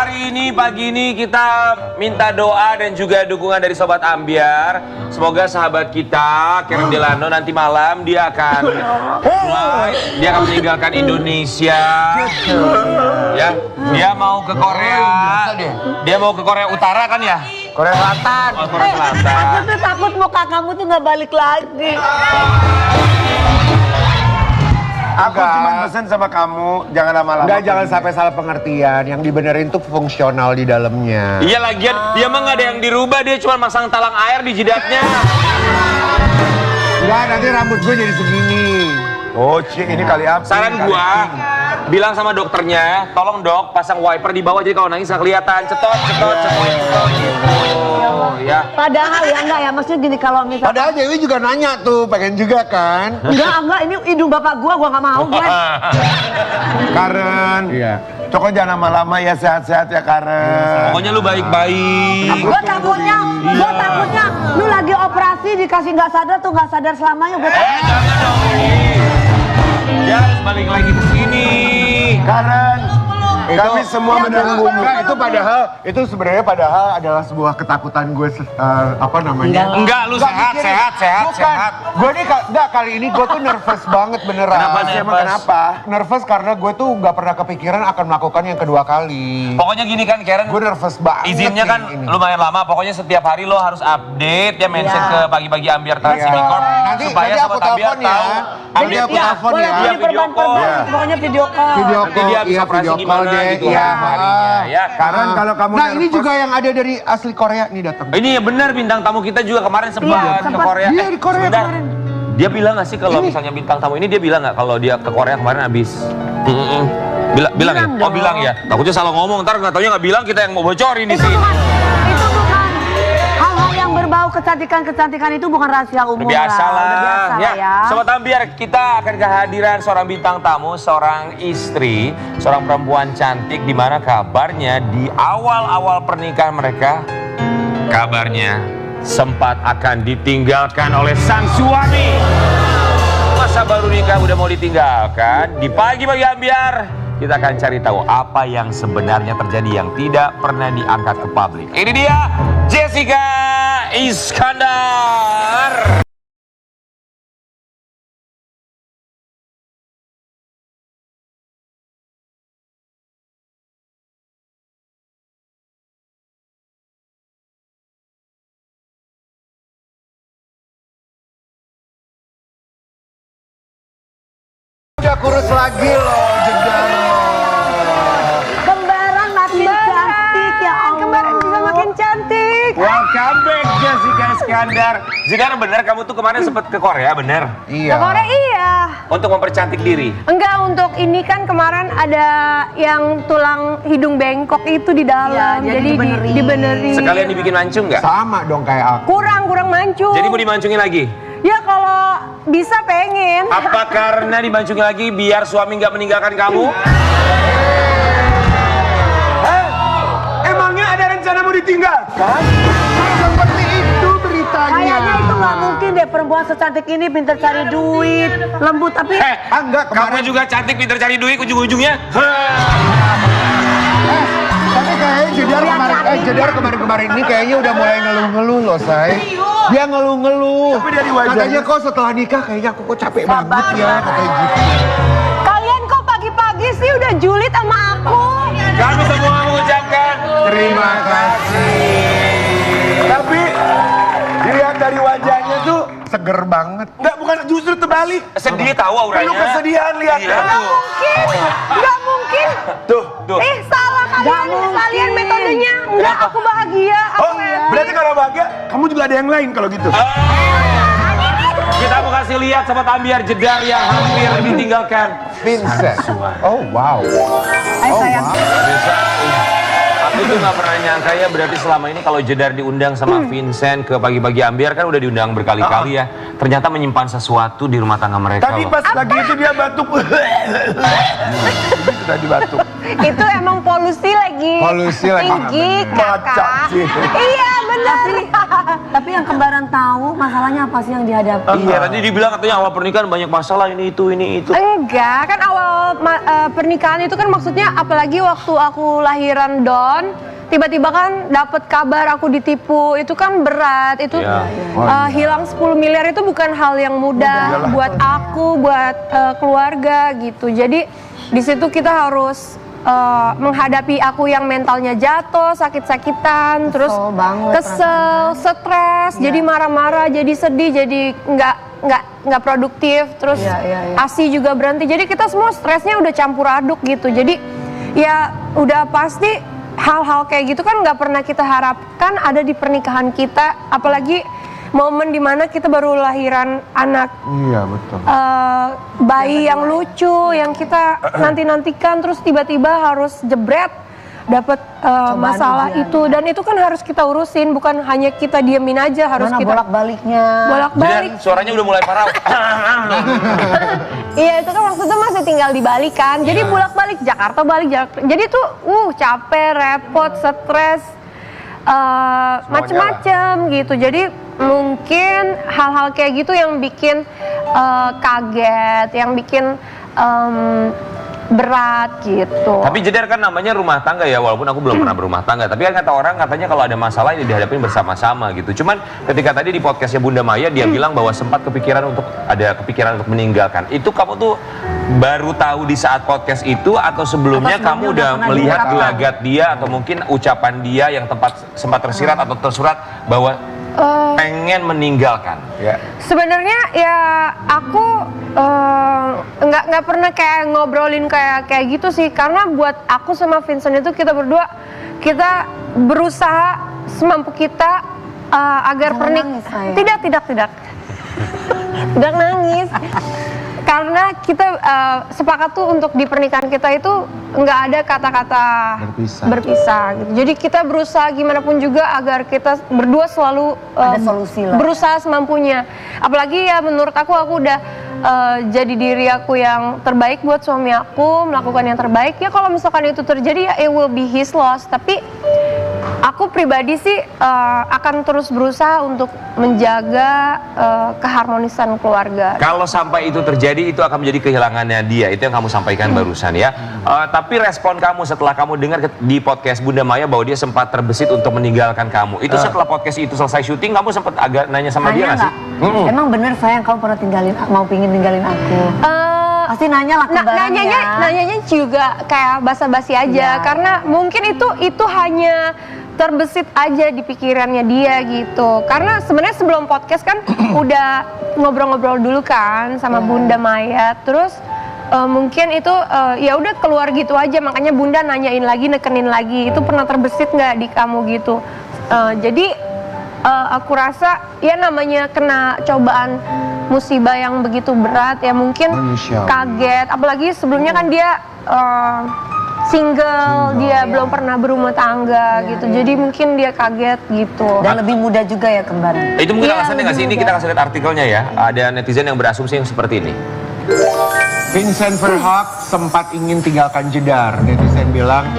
hari ini, pagi ini kita minta doa dan juga dukungan dari Sobat Ambyar. Semoga sahabat kita, Karen Delano, nanti malam dia akan dia akan meninggalkan Indonesia. Ya, dia mau ke Korea. Dia mau ke Korea Utara kan ya? Korea Selatan. Oh, Korea Selatan. Aku tuh takut muka kamu tuh nggak balik lagi. Aku cuma pesen sama kamu, jangan lama-lama. Enggak, jangan sampai salah pengertian. Yang dibenerin tuh fungsional di dalamnya. Iya, lagian dia mah nggak ada yang dirubah, dia cuma masang talang air di jidatnya. Enggak, nanti rambut gue jadi segini. Oh, Ci, ini kali apa? Saran gua, bilang sama dokternya, tolong dok pasang wiper di bawah jadi kalau nangis nggak kelihatan. Cetot gitu. Ya. Padahal ya enggak ya, maksudnya gini kalau misalnya. Padahal Dewi juga nanya tuh, pengen juga kan? Enggak, ini hidung bapak gua nggak mau gue. Karen. Iya. Coko jangan lama-lama ya, sehat-sehat ya Karen. Pokoknya lu baik-baik. Gue takutnya lu lagi operasi dikasih nggak sadar selamanya gue. Jangan dong. Dia harus balik lagi ke sini. Karen, kami semua menunggumu. Enggak, itu sebenarnya adalah sebuah ketakutan gue apa namanya? Enggak, lu sehat. Bukan. Gue nih enggak, kali ini gue tuh nervous banget beneran. Kenapa Emang nervous? kenapa? Nervous karena gue tuh nggak pernah kepikiran akan melakukan yang kedua kali. Pokoknya gini kan Karen, Gue nervous banget. izinnya kan nih ini. lumayan lama. Pokoknya setiap hari lo harus update ya, mention Iya. ke pagi-pagi Ambyar Transimicorp Nanti supaya aku Sobat Ambyar telepon ya. tahu. Nanti aku telepon boleh ya. Iya, video call. pokoknya video call. Video Nanti dia call, habis iya, operasi video gimana call deh. gitu Iya. harinya ya. Karen, kalau kamu Nah, ini nervous- juga yang ada dari asli Korea nih datang. Ini ya benar, bintang tamu kita juga kemarin sempat ke sempat. Korea. Iya, di Korea sebentar. kemarin. Dia bilang nggak sih kalau misalnya bintang tamu ini dia bilang nggak kalau dia ke Korea kemarin habis? Bilang ya? Bilang Oh dong. bilang ya. Takutnya salah ngomong, ntar nggak taunya nggak bilang kita yang mau bocorin di Itu sini. bukan hal-hal yang berbau kecantikan itu bukan rahasia umum. Biasa Udah lah. biasa Ya, ya. Sobat Ambyar, kita akan kehadiran seorang bintang tamu, seorang istri, seorang perempuan cantik di mana kabarnya di awal-awal pernikahan mereka, kabarnya sempat akan ditinggalkan oleh sang suami. Masa baru nikah udah mau ditinggalkan? Di pagi-pagi Ambyar, kita akan cari tahu apa yang sebenarnya terjadi yang tidak pernah diangkat ke publik. Ini dia Jessica Iskandar. Udah kurus lagi loh, Jedar. Kembaran makin cantik ya Allah. Kembaran juga makin cantik. Welcome back Jessica Iskandar. Jedar, bener kamu tuh kemarin sempat ke Korea, bener? Iya. Ke Korea iya. Untuk mempercantik diri. Enggak, untuk ini kan kemarin ada yang tulang hidung bengkok itu di dalam. Iya, jadi dibenerin. dibenerin. Sekalian dibikin mancung nggak? Sama dong kayak aku. Kurang mancung. Jadi mau dimancungin lagi? Ya kalau bisa pengen. Apa karena dimancungin lagi biar suami nggak meninggalkan kamu? Emangnya ada rencana mau ditinggalkan? Seperti itu beritanya. Kayaknya itu nggak mungkin deh, perempuan secantik ini pintar cari duit, lembut tapi Enggak, Kamu juga cantik pinter cari duit ujung-ujungnya. Tapi kayaknya Jedar kemarin ini kayaknya udah mulai ngeluh-ngeluh loh, Say. Dia ngeluh-ngeluh. Tapi dari wajahnya- Katanya kok setelah nikah kayaknya aku kok capek banget ya, katanya gitu. Kalian kok pagi-pagi sih udah julid sama aku. Kami semua mengucapkan Terima kasih. Tapi dilihat dari wajahnya tuh, Seger banget. enggak, bukan, justru terbalik. sedih tahu auranya. Penuh kesedihan lihatnya. Iya, tuh. Nggak mungkin. Tuh. Tuh. Salah kalian. Kalian metodenya. Enggak, aku bahagia. Aku Oh, berarti kalau bahagia, kamu juga ada yang lain kalau gitu. Kita mau kasih lihat Sobat Ambyar Jedar yang hampir ditinggalkan. Vincent. Oh wow. sayang. Aku tuh nggak pernah nyangka ya, berarti selama ini kalau Jedar diundang sama Vincent ke pagi-pagi Ambyar kan udah diundang berkali-kali ya. Ternyata menyimpan sesuatu di rumah tangga mereka Tadi loh. pas lagi itu dia batuk. Itu tadi batuk. Itu emang polusi lagi. Polusi lagi. Tinggi, Baca kakak. sih. Iya, benar. tapi yang kembaran tahu masalahnya apa sih yang dihadapi. Iya, tadi dibilang katanya awal pernikahan banyak masalah ini itu. Enggak, kan awal pernikahan itu kan maksudnya apalagi waktu aku lahiran Don, tiba-tiba kan dapat kabar aku ditipu, itu kan berat, itu hilang 10 miliar itu bukan hal yang mudah buat aku, buat keluarga gitu. Jadi di situ kita harus menghadapi aku yang mentalnya jatuh, sakit-sakitan, terus kesel, stres, jadi marah-marah, jadi sedih, jadi nggak produktif, terus ASI juga berhenti. Jadi kita semua stresnya udah campur aduk gitu. Jadi ya udah pasti hal-hal kayak gitu kan nggak pernah kita harapkan ada di pernikahan kita, apalagi momen dimana kita baru lahiran anak. Iya betul. Bayi yang lucu, yang kita nanti-nantikan, terus tiba-tiba harus jebret dapat masalah itu, dan itu kan harus kita urusin, bukan hanya kita diemin aja, harus Mana kita bolak-baliknya. bolak-balik. Jidan, suaranya udah mulai parau. Iya, itu kan maksudnya masih tinggal di Bali kan. Jadi bolak-balik Jakarta, balik Jakarta. Jadi tuh capek, repot, stres, macem-macem gitu. Jadi mungkin hal-hal kayak gitu yang bikin kaget, yang bikin berat gitu. Tapi Jedar kan namanya rumah tangga ya, walaupun aku belum pernah berumah tangga. Tapi kan kata orang katanya kalau ada masalah ini dihadapin bersama-sama gitu. Cuman ketika tadi di podcastnya Bunda Maya dia bilang bahwa sempat kepikiran untuk meninggalkan. Itu kamu tuh baru tahu di saat podcast itu atau sebelumnya kamu udah melihat gelagat dia atau mungkin ucapan dia yang sempat tersirat atau tersurat bahwa pengen meninggalkan? Ya. Sebenarnya ya aku nggak pernah kayak ngobrolin kayak gitu sih, karena buat aku sama Vincent itu kita berdua kita berusaha semampu kita agar pernikahan tidak nangis karena kita sepakat tuh untuk di pernikahan kita itu nggak ada kata-kata berpisah gitu. Jadi kita berusaha gimana pun juga agar kita berdua selalu ada solusi lah. Berusaha semampunya. Apalagi ya menurut aku udah jadi diri aku yang terbaik buat suami aku, melakukan yang terbaik. Ya kalau misalkan itu terjadi ya it will be his loss. Tapi aku pribadi sih akan terus berusaha untuk menjaga keharmonisan keluarga. Kalau sampai itu terjadi, itu akan menjadi kehilangannya dia. Itu yang kamu sampaikan barusan ya. Tapi respon kamu setelah kamu dengar di podcast Bunda Maya bahwa dia sempat terbesit untuk meninggalkan kamu. Itu setelah podcast itu selesai syuting, kamu sempat agak nanya sama dia nggak sih? Emang bener sayang kamu pernah pingin ninggalin aku? Pasti nanya lah kabarnya. Nanyanya juga kayak basa-basi aja, karena mungkin itu hanya terbesit aja di pikirannya dia gitu. Karena sebenarnya sebelum podcast kan udah ngobrol-ngobrol dulu kan sama Bunda Maya, terus mungkin itu ya udah keluar gitu aja, makanya Bunda nanyain lagi, nekenin lagi, itu pernah terbesit nggak di kamu gitu. Jadi aku rasa ya namanya kena cobaan musibah yang begitu berat ya mungkin kaget, apalagi sebelumnya kan dia single, dia belum pernah berumah tangga gitu. Jadi mungkin dia kaget gitu. Dan lebih muda juga ya kembar. Itu mungkin alasannya nggak sih? Ini kita kasih lihat artikelnya ya. Ada netizen yang berasumsi yang seperti ini. Vincent Verhoek sempat ingin tinggalkan Jedar. Netizen bilang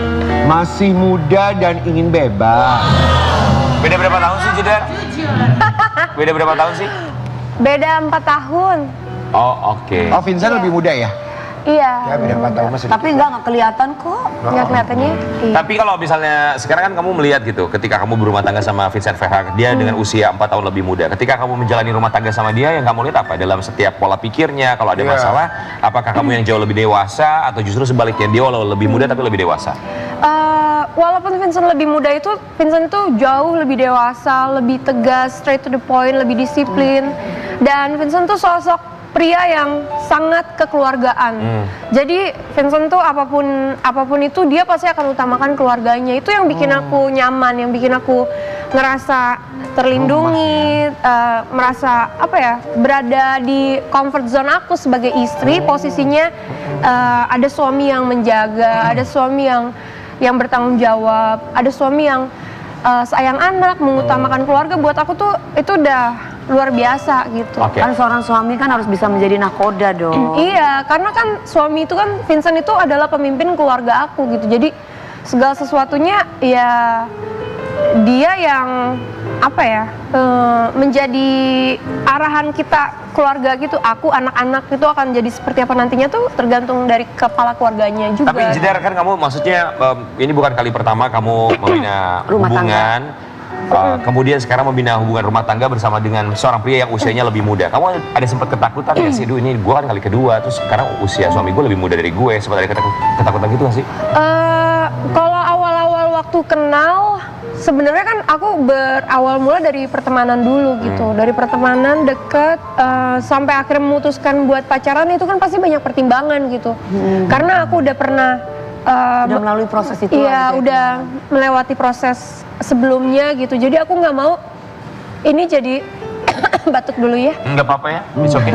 masih muda dan ingin bebas. Beda berapa tahun sih Jedar? Beda berapa tahun sih? Beda 4 tahun. Oh oke. Oh Vincent lebih muda ya? Iya. Ya beda 4 tahun masih. Tapi nggak kelihatan kok. Nggak kelihatannya. Iya. Tapi kalau misalnya sekarang kan kamu melihat gitu, ketika kamu berumah tangga sama Vincent Verhoek, dia dengan usia 4 tahun lebih muda. Ketika kamu menjalani rumah tangga sama dia, yang kamu lihat apa? Dalam setiap pola pikirnya, kalau ada masalah, apakah kamu yang jauh lebih dewasa atau justru sebaliknya dia walau lebih muda tapi lebih dewasa? Walaupun Vincent lebih muda itu, Vincent tuh jauh lebih dewasa, lebih tegas, straight to the point, lebih disiplin. Dan Vincent tuh sosok pria yang sangat kekeluargaan. Jadi Vincent tuh apapun itu dia pasti akan utamakan keluarganya. Itu yang bikin aku nyaman, yang bikin aku ngerasa terlindungi, merasa berada di comfort zone aku sebagai istri. Posisinya ada suami yang menjaga, ada suami yang bertanggung jawab, ada suami yang sayang anak, mengutamakan keluarga. Buat aku tuh itu udah luar biasa gitu. Kan seorang suami kan harus bisa menjadi nakoda dong. Iya, karena kan suami itu kan Vincent itu adalah pemimpin keluarga aku gitu. Jadi segala sesuatunya ya dia yang menjadi arahan kita keluarga gitu. Aku anak-anak itu akan jadi seperti apa nantinya tuh tergantung dari kepala keluarganya juga. Tapi Jedar kan kamu maksudnya ini bukan kali pertama kamu membina hubungan. Kemudian sekarang membina hubungan rumah tangga bersama dengan seorang pria yang usianya lebih muda. Kamu ada sempat ketakutan ya sih, ini gue kan kali kedua, terus sekarang usia suami gue lebih muda dari gue. Sempat ada ketakutan gitu gak sih? Kalau awal-awal waktu kenal, sebenarnya kan aku berawal mula dari pertemanan dulu gitu. Dari pertemanan deket sampai akhirnya memutuskan buat pacaran itu kan pasti banyak pertimbangan gitu. Karena aku udah pernah udah melalui proses itu. Iya, udah melewati proses sebelumnya gitu. Jadi aku nggak mau ini jadi batuk dulu ya. Nggak apa-apa ya, it's okay.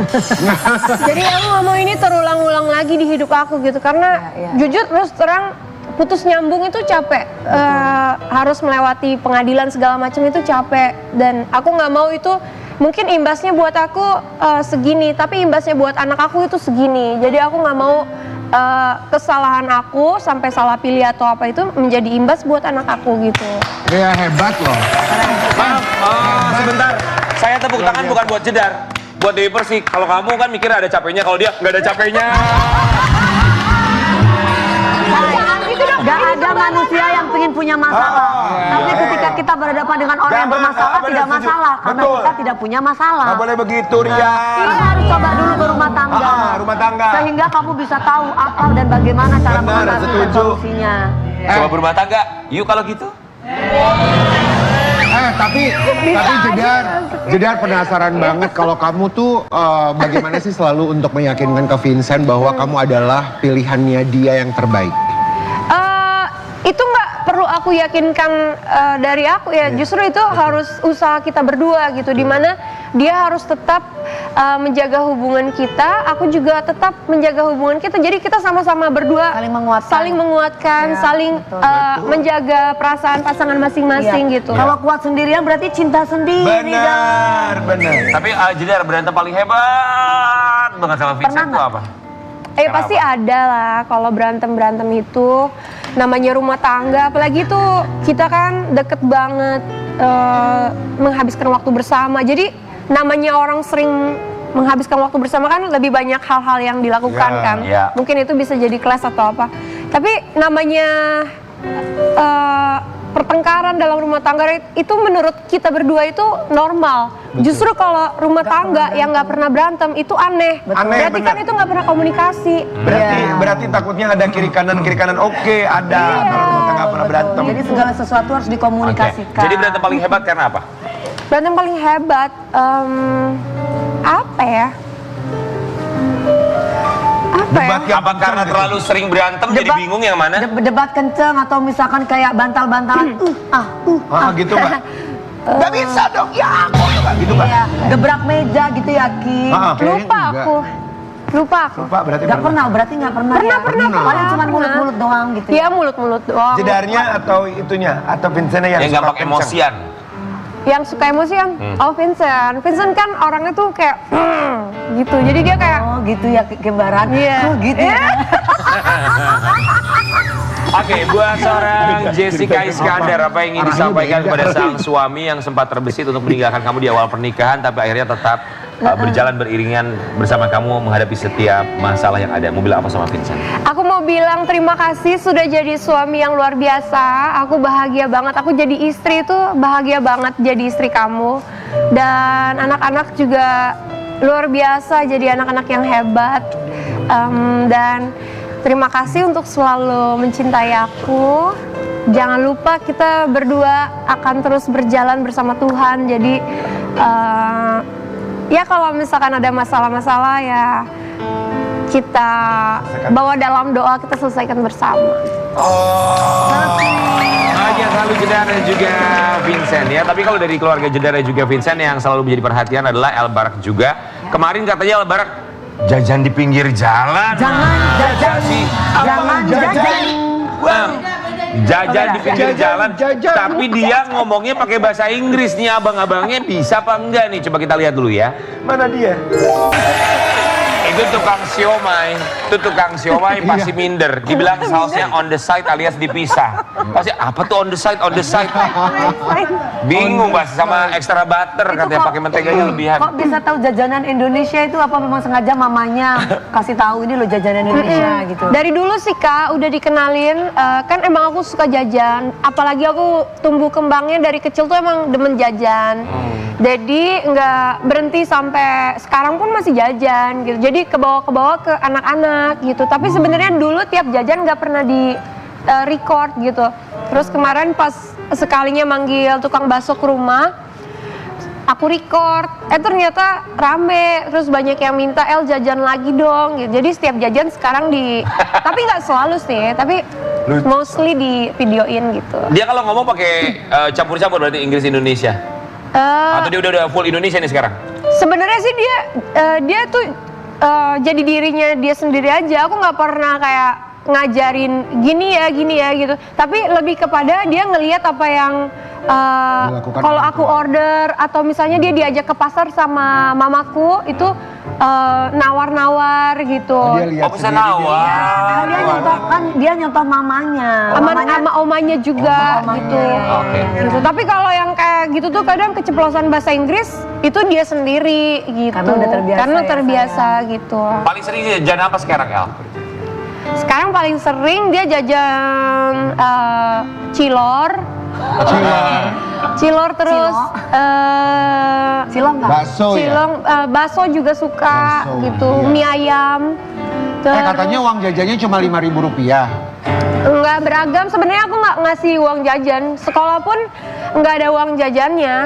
Jadi aku nggak mau ini terulang-ulang lagi di hidup aku gitu. Karena jujur terus terang putus nyambung itu capek. Harus melewati pengadilan segala macam itu capek. Dan aku nggak mau itu mungkin imbasnya buat aku segini, tapi imbasnya buat anak aku itu segini. Jadi aku nggak mau kesalahan aku sampai salah pilih atau apa itu menjadi imbas buat anak aku gitu. Ya hebat loh. Maaf, sebentar. Saya tepuk tangan bukan buat Jedar, buat Dewi Persik. Kalau kamu kan mikir ada capeknya, kalau dia nggak ada capeknya. Gak ada manusia yang ingin punya masalah. Tapi ketika kita berhadapan dengan orang yang bermasalah tidak masalah. Karena kita tidak punya masalah. Nggak boleh begitu, Ria. Ini harus coba dulu berumah tangga. Rumah tangga. Sehingga kamu bisa tahu apa dan bagaimana cara mengatasi dan solusinya. Coba berumah tangga, yuk kalau gitu. Tapi Jedar penasaran banget kalau kamu tuh bagaimana sih selalu untuk meyakinkan ke Vincent bahwa kamu adalah pilihannya dia yang terbaik? Itu nggak perlu aku yakinkan dari aku ya, justru itu harus usaha kita berdua gitu, dimana dia harus tetap menjaga hubungan kita, aku juga tetap menjaga hubungan kita, jadi kita sama-sama berdua saling menguatkan, saling menjaga perasaan pasangan masing-masing gitu. Kalau kuat sendirian berarti cinta sendiri. Benar. Tapi Jedar berantem paling hebat banget sama Vincent itu apa? Pasti ada lah kalau berantem itu, namanya rumah tangga, apalagi tuh kita kan deket banget menghabiskan waktu bersama. Jadi namanya orang sering menghabiskan waktu bersama kan lebih banyak hal-hal yang dilakukan kan. Mungkin itu bisa jadi kelas atau apa. Tapi namanya pertengkaran dalam rumah tangga itu menurut kita berdua itu normal. Justru kalau rumah tangga yang nggak pernah berantem itu aneh. Berarti kan itu nggak pernah komunikasi. Berarti takutnya ada kiri kanan oke, ada kalau rumah tangga nggak pernah berantem. Jadi segala sesuatu harus dikomunikasikan. Jadi berantem paling hebat karena apa? Berantem paling hebat apa ya? Apa karena terlalu sering berantem jadi bingung yang mana? Debat kenceng atau misalkan kayak bantal-bantalan gitu Mbak. Gak bisa dong, ya aku gitu Mbak. Iya, gebrak meja gitu ya Ki. Lupa aku. Berarti Gak pernah, berarti gak pernah. Pernah. Paling cuma mulut-mulut doang gitu. Iya, mulut-mulut doang. Jedarnya atau itunya, atau Vincentnya yang gampang emosian. Yang suka emosian? Oh Vincent. Vincent kan orangnya tuh kayak gitu. Jadi dia kayak gitu ya Kembaran. Iya. Gitu ya. Oke, buat seorang Jessica Iskandar, apa yang ingin disampaikan kepada sang suami yang sempat terbesit untuk meninggalkan kamu di awal pernikahan, tapi akhirnya tetap berjalan beriringan bersama kamu menghadapi setiap masalah yang ada. Mau bilang apa sama Vincent? Aku mau bilang terima kasih sudah jadi suami yang luar biasa. Aku bahagia banget. Aku jadi istri itu bahagia banget jadi istri kamu. Dan anak-anak juga luar biasa jadi anak-anak yang hebat. Dan terima kasih untuk selalu mencintai aku. Jangan lupa kita berdua akan terus berjalan bersama Tuhan. Jadi ya kalau misalkan ada masalah-masalah ya kita bawa dalam doa, kita selesaikan bersama. Yang selalu Jedar dan juga Vincent ya. Tapi kalau dari keluarga Jedar dan juga Vincent yang selalu menjadi perhatian adalah El Barak juga. Kemarin katanya El Barak jajan di pinggir jalan. Jangan jajan. Jajan di pinggir jalan, tapi dia ngomongnya pakai bahasa Inggris nih, abang-abangnya bisa apa enggak nih? Coba kita lihat dulu ya. Mana dia? Ini Itu tukang siomay pasti minder. Dibilang sausnya on the side alias dipisah. Pasti apa tuh on the side? Bingung bahas sama extra butter katanya pakai menteganya lebihan. Kok bisa tahu jajanan Indonesia itu apa memang sengaja mamanya kasih tahu ini loh jajanan Indonesia gitu? Dari dulu sih Kak udah dikenalin, kan emang aku suka jajan. Apalagi aku tumbuh kembangnya dari kecil tuh emang demen jajan. Jadi nggak berhenti sampai sekarang pun masih jajan gitu. Jadi ke bawah ke anak-anak gitu. Tapi sebenarnya dulu tiap jajan nggak pernah di record gitu. Terus kemarin pas sekalinya manggil tukang bakso ke rumah, aku record. Ternyata rame. Terus banyak yang minta jajan lagi dong. Gitu. Jadi setiap jajan sekarang tapi nggak selalu sih. Tapi mostly di videoin gitu. Dia kalau ngomong pakai campur-campur berarti Inggris Indonesia. Atau dia udah full Indonesia nih sekarang? Sebenarnya sih dia tuh jadi dirinya dia sendiri aja. Aku nggak pernah kayak ngajarin gini ya gitu. Tapi lebih kepada dia ngelihat apa yang kalau aku order atau misalnya dia diajak ke pasar sama mamaku itu nawar-nawar gitu. Bisa nawar. Dia nyontoh mamanya. Sama omanya juga gitu. Gitu. Tapi kalau yang kayak gitu tuh kadang keceplosan bahasa Inggris itu dia sendiri gitu. Karena udah terbiasa. Karena terbiasa gitu. Paling sering jajan apa sekarang, El? Sekarang paling sering dia jajan cilor terus Silong nggak? Bakso ya? bakso juga suka Bakso, gitu, iya. mie ayam. Katanya uang jajannya cuma Rp5.000. Nggak beragam, sebenarnya aku nggak ngasih uang jajan. Sekolah pun nggak ada uang jajannya.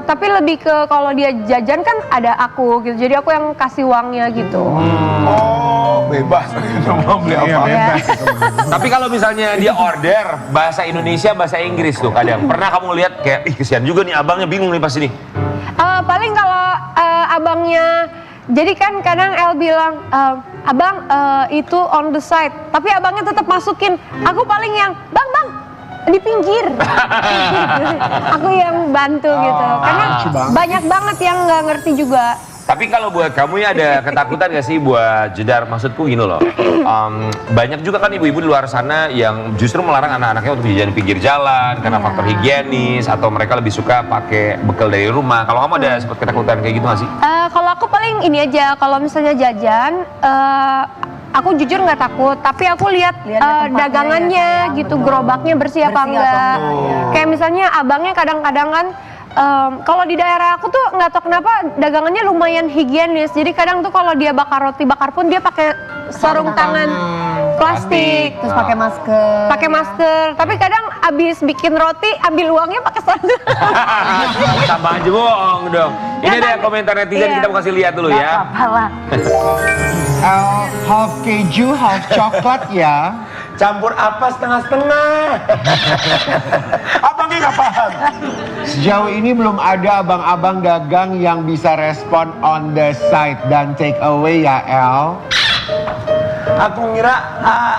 Tapi lebih ke kalau dia jajan kan ada aku gitu. Jadi aku yang kasih uangnya gitu. Oh, bebas. Mau beli apa? Bebas. Tapi kalau misalnya dia order bahasa Indonesia, bahasa Inggris tuh kadang. Pernah kamu lihat kayak, ih kesian juga nih abangnya bingung nih pas ini. Paling kalau abangnya, jadi kan kadang El bilang, abang itu on the side, tapi abangnya tetap masukin. Aku paling yang, bang di pinggir. Aku yang bantu gitu, karena banyak banget yang nggak ngerti juga. Tapi kalau buat kamu ya ada ketakutan gak sih buat jedar? Maksudku gini loh, banyak juga kan ibu-ibu di luar sana yang justru melarang anak-anaknya untuk jajan di pinggir jalan karena faktor higienis atau mereka lebih suka pakai bekal dari rumah. Kalau kamu ada sempat ketakutan kayak gitu gak sih? Kalau aku paling ini aja, kalau misalnya jajan, aku jujur nggak takut, tapi aku lihat dagangannya gitu, gerobaknya bersih apa enggak. Kayak misalnya abangnya kadang-kadang kan, kalau di daerah aku tuh nggak tahu kenapa dagangannya lumayan higienis. Jadi kadang tuh kalau dia bakar roti bakar pun dia pakai sarung tangan plastik, Terus pakai masker. pakai masker. Tapi kadang abis bikin roti ambil uangnya pakai sarung. Tambah aja bohong dong. Ini ada komentar netizen, kita mau kasih lihat dulu ya. Apalah. Half keju, half coklat ya. Campur apa setengah-setengah? Abangnya nggak paham. Sejauh ini belum ada abang-abang dagang yang bisa respon on the side dan take away ya El. Aku ngira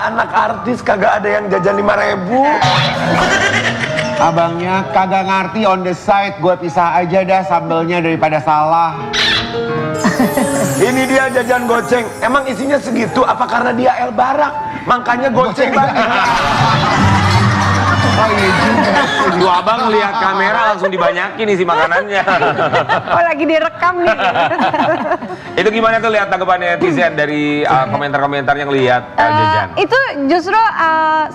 anak artis kagak ada yang jajan 5.000. Abangnya kagak ngerti on the side, gue pisah aja dah sambelnya daripada salah. Ini dia jajan goceng. Emang isinya segitu? Apa karena dia El Barak? Makanya goceng banget. Oh iya juga. Tuh abang lihat kamera langsung dibanyakin isi makanannya. Oh lagi direkam nih. Itu gimana tuh lihat tanggapan netizen dari komentar-komentar yang lihat jajan? Itu justru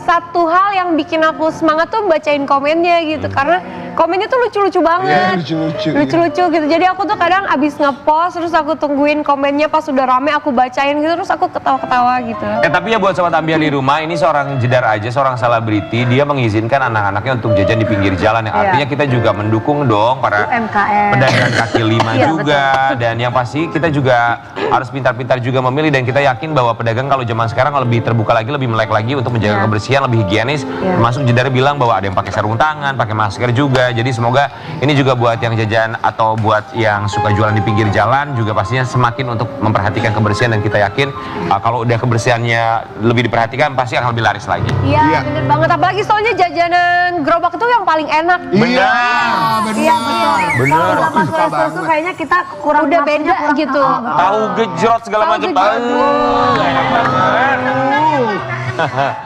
satu hal yang bikin aku semangat tuh bacain komennya gitu, karena komennya tuh lucu-lucu banget. Lucu-lucu gitu. Jadi aku tuh kadang abis ngepost terus aku tungguin komennya, pas udah rame aku bacain gitu, terus aku ketawa-ketawa gitu. Tapi ya buat sobat ambiar di rumah, ini seorang jedar aja, seorang selebriti, dia mengizinkan anak-anaknya untuk jajan di pinggir jalan. Yang artinya kita juga mendukung dong para UMKM. pedagang kaki lima Iya, juga. Dan yang pasti kita juga harus pintar-pintar juga memilih, dan kita yakin bahwa pedagang kalau zaman sekarang lebih terbuka lagi, lebih melek lagi untuk menjaga kebersihan, lebih higienis. Termasuk jedar bilang bahwa ada yang pakai sarung tangan, pakai masker juga. Jadi semoga ini juga buat yang jajan atau buat yang suka jualan di pinggir jalan juga pastinya semakin untuk memperhatikan kebersihan, dan kita yakin kalau udah kebersihannya lebih diperhatikan pasti akan lebih laris lagi. Iya, bener banget. Apalagi soalnya jajan jajanan gerobak itu yang paling enak. Iya, Iya betul. Bener. Kalau sama Suka kue susu banget. kayaknya kita kurang Udah nafsunya beda kurang- gitu. Tahu gejrot segala Tahu macam. gejrot. Enak banget.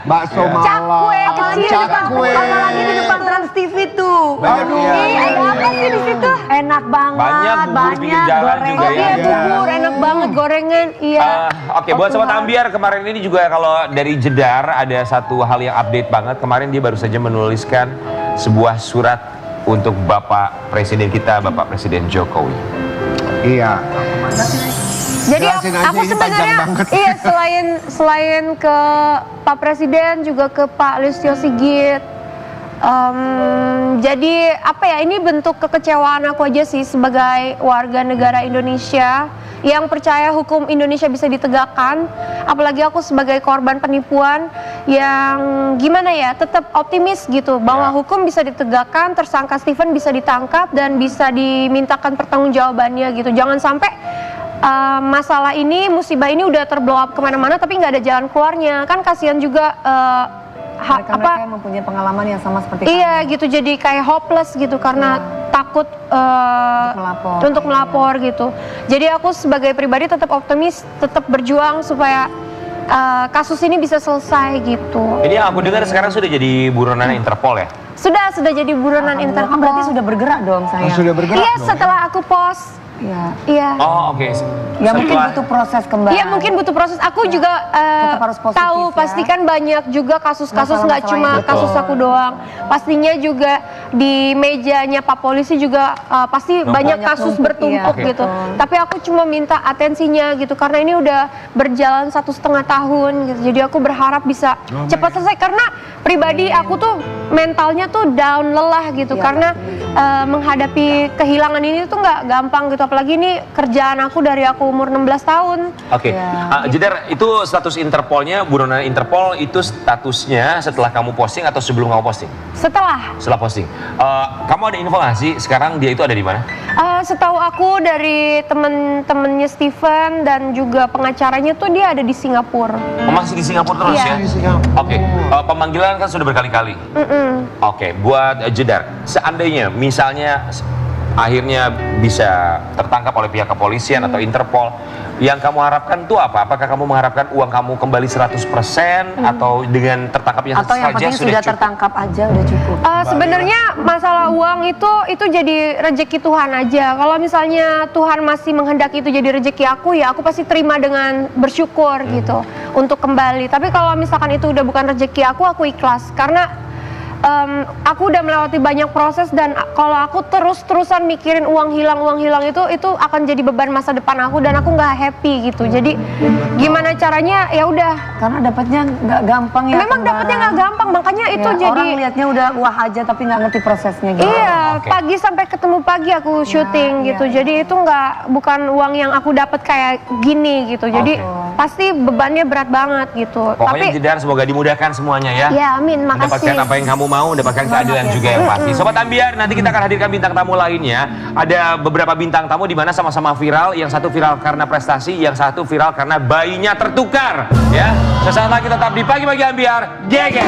Bakso malam. Cakwe Apalagi di kecil. depan, apalagi di depan Trans TV tuh. Aduh. Ih, ada apa sih di situ? Enak banget, Banyak bubur pinggir jalan juga Oh ya. iya, bubur enak banget, gorengan. Iya. Oke, buat Sobat Ambiar, kemarin ini juga kalau dari Jedar ada satu hal yang update banget. Kemarin dia baru saja menuliskan sebuah surat untuk Bapak Presiden kita, Bapak Presiden Jokowi. Iya. Jadi Jelasin aja, aku ini sebenarnya panjang banget. iya selain ke Pak Presiden juga ke Pak Listio Sigit. Jadi apa ya, ini bentuk kekecewaan aku aja sih sebagai warga negara Indonesia yang percaya hukum Indonesia bisa ditegakkan, apalagi aku sebagai korban penipuan yang gimana ya, tetap optimis gitu bahwa hukum bisa ditegakkan, tersangka Stephen bisa ditangkap dan bisa dimintakan pertanggungjawabannya gitu. Jangan sampai masalah ini, musibah ini udah terblow up kemana-mana tapi nggak ada jalan keluarnya, kan kasihan juga Mereka yang mempunyai pengalaman yang sama seperti iya gitu, jadi kayak hopeless gitu karena takut melapor. untuk melapor gitu. Jadi aku sebagai pribadi tetap optimis, tetap berjuang supaya kasus ini bisa selesai gitu. Ini yang aku dengar sekarang sudah jadi buronan Interpol ya? Sudah jadi buronan Kan Interpol. berarti sudah bergerak dong saya. Sudah bergerak Iya, dong. setelah aku post. Iya. Iya. Oh oke. Ya mungkin Setelah- butuh proses kembali. Iya mungkin butuh proses. Aku juga Tetap harus positif, tahu ya. pasti kan banyak juga kasus-kasus, nggak Masalah-masalah cuma yang kasus betul. aku doang. Pastinya juga di mejanya Pak Polisi juga pasti banyak kasus numpuk, bertumpuk iya, gitu. betul. Tapi aku cuma minta atensinya gitu karena ini udah berjalan 1,5 tahun gitu. Jadi aku berharap bisa cepat selesai karena pribadi aku tuh mentalnya tuh down, lelah gitu Iya, karena menghadapi kehilangan ini tuh nggak gampang gitu. Apalagi ini kerjaan aku dari aku umur 16 tahun. Oke, Jedar, itu status Interpolnya, buronan Interpol itu statusnya setelah kamu posting atau sebelum kamu posting? Setelah Setelah posting. Kamu ada info nggak sih sekarang dia itu ada di mana? setahu aku dari temen-temennya Stephen dan juga pengacaranya tuh dia ada di Singapura. Oh, masih di Singapura terus Iya. ya? Oke, pemanggilan kan sudah berkali-kali. Oke, buat Jedar, seandainya misalnya akhirnya bisa tertangkap oleh pihak kepolisian atau Interpol, yang kamu harapkan tuh apa? Apakah kamu mengharapkan uang kamu kembali 100% atau dengan tertangkapnya Atau yang saja penting sudah sudah cukup? tertangkap aja udah cukup. Sebenarnya masalah uang itu jadi rezeki Tuhan aja. Kalau misalnya Tuhan masih menghendaki itu jadi rezeki aku, ya aku pasti terima dengan bersyukur gitu untuk kembali. Tapi kalau misalkan itu udah bukan rezeki aku ikhlas karena aku udah melewati banyak proses dan kalau aku terus-terusan mikirin uang hilang itu akan jadi beban masa depan aku dan aku nggak happy gitu. Jadi gimana caranya, ya udah. Karena dapatnya nggak gampang ya. Memang dapatnya nggak gampang, makanya itu Ya, jadi orang lihatnya udah wah aja tapi nggak ngerti prosesnya gitu. iya, Oke. pagi sampai ketemu pagi aku syuting gitu. Jadi itu bukan uang yang aku dapat kayak gini gitu. Jadi pasti bebannya berat banget gitu. Pokoknya Tapi Jedar semoga dimudahkan semuanya ya. ya amin, makasih. Mendapatkan apa yang kamu mau, mendapatkan keadilan juga yang pasti. Sobat Ambiar, nanti kita akan hadirkan bintang tamu lainnya. Ada beberapa bintang tamu di mana sama-sama viral. Yang satu viral karena prestasi, yang satu viral karena bayinya tertukar. Ya, sesaat lagi tetap di Pagi-Pagi Ambiar. Geger.